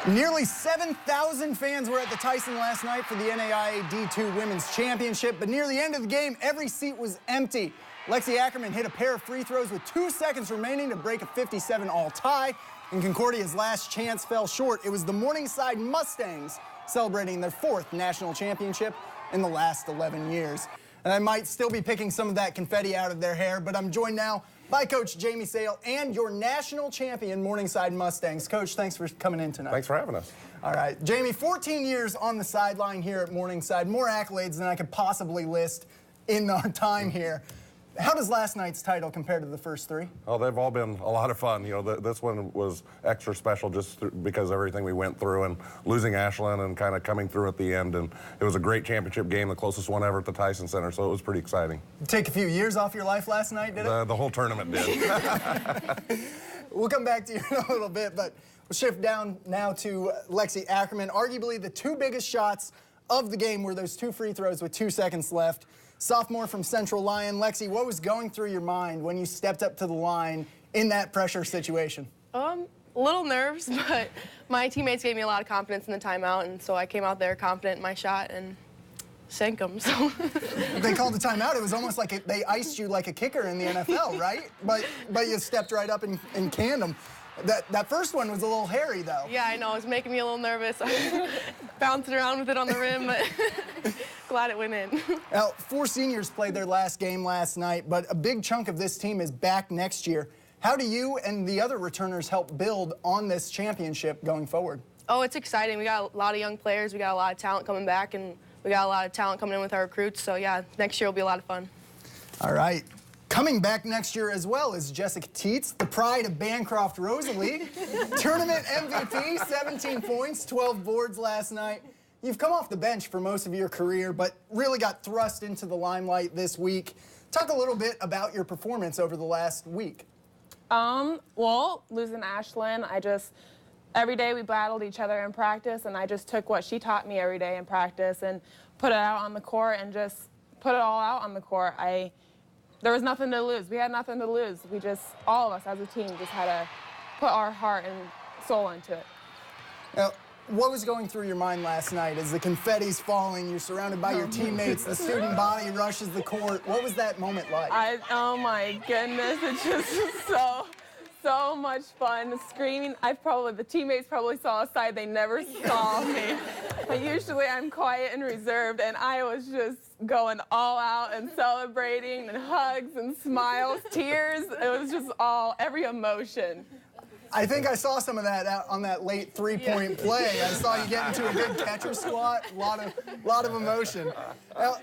Nearly 7,000 fans were at the Tyson last night for the NAIA DII Women's Championship, but near the end of the game, every seat was empty. Lexi Ackerman hit a pair of free throws with 2 seconds remaining to break a 57-all tie, and Concordia's last chance fell short. It was the Morningside Mustangs celebrating their 4th national championship in the last 11 years. And I might still be picking some of that confetti out of their hair, but I'm joined now by Coach Jamie Sale and your national champion Morningside Mustangs. Coach, thanks for coming in tonight. Thanks for having us. All right, Jamie, 14 years on the sideline here at Morningside, more accolades than I could possibly list in our time here. How does last night's title compare to the first 3? Oh, they've all been a lot of fun. You know, this one was extra special just because of everything we went through and losing Ashlyn and kind of coming through at the end. And it was a great championship game, the closest one ever at the Tyson Center, so it was pretty exciting. Take a few years off your life last night, did it? The whole tournament did. We'll come back to you in a little bit, but we'll shift down now to Lexi Ackerman. Arguably the 2 biggest shots of the game were those 2 free throws with 2 seconds left. Sophomore from Central Lyon. Lexi, what was going through your mind when you stepped up to the line in that pressure situation? A little nerves, but my teammates gave me a lot of confidence in the timeout, and so I came out there confident in my shot and sank them. So. They called the timeout. It was almost like they iced you like a kicker in the NFL, right? But you stepped right up and canned them. That first one was a little hairy, though. Yeah, I know. It was making me a little nervous. I bounced around with it on the rim, but glad it went in. Now, 4 seniors played their last game last night, but a big chunk of this team is back next year. How do you and the other returners help build on this championship going forward? Oh, it's exciting. We got a lot of young players. We got a lot of talent coming back, and we got a lot of talent coming in with our recruits. So, yeah, next year will be a lot of fun. All right. Coming back next year as well is Jessica Teets, the pride of Bancroft Rosalie. Tournament MVP, 17 points, 12 boards last night. You've come off the bench for most of your career, but really got thrust into the limelight this week. Talk a little bit about your performance over the last week. Well, losing Ashlyn, every day we battled each other in practice, and I just took what she taught me every day in practice and put it out on the court and just put it all out on the court. There was nothing to lose. We had nothing to lose. All of us as a team just had to put our heart and soul into it. Now, what was going through your mind last night as the confetti's falling, you're surrounded by your teammates, the student body rushes the court? What was that moment like? Oh my goodness, it's just so much fun. Screaming, the teammates probably saw a side they never saw me. Usually I'm quiet and reserved, and I was just going all out and celebrating and hugs and smiles, tears. It was just every emotion. I think I saw some of that out on that late 3-point play. I saw you get into a good catcher squat, a lot of emotion. Now,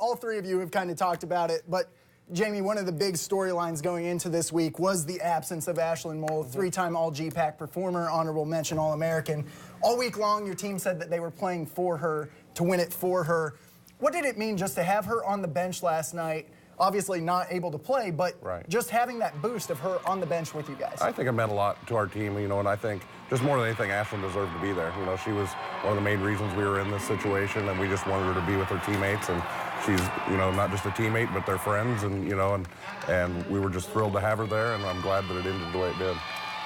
all 3 of you have kind of talked about it, but Jamie, one of the big storylines going into this week was the absence of Ashlyn Moll, 3-time All-GPAC performer, honorable mention All-American. All week long, your team said that they were playing for her, to win it for her. What did it mean just to have her on the bench last night? Obviously not able to play, but just having that boost of her on the bench with you guys. I think it meant a lot to our team, you know, and I think just more than anything, Ashlyn deserved to be there. You know, she was one of the main reasons we were in this situation, and we just wanted her to be with her teammates. And she's, you know, not just a teammate, but they're friends, and, you know, and we were just thrilled to have her there, and I'm glad that it ended the way it did.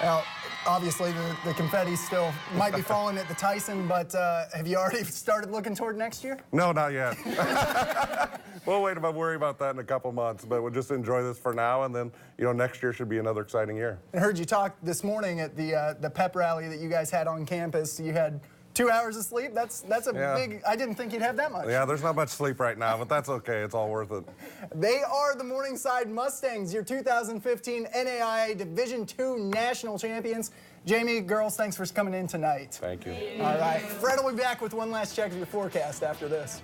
Now, obviously, the confetti still might be falling at the Tyson, but have you already started looking toward next year? No, not yet. We'll wait about worry about that in a couple months, but we'll just enjoy this for now, and then, you know, next year should be another exciting year. I heard you talk this morning at the pep rally that you guys had on campus. You had 2 hours of sleep. That's a big. I didn't think you'd have that much. Yeah, there's not much sleep right now, but that's okay. It's all worth it. They are the Morningside Mustangs, your 2015 NAIA Division II national champions. Jamie, girls, thanks for coming in tonight. Thank you. All right. Fred will be back with one last check of your forecast after this.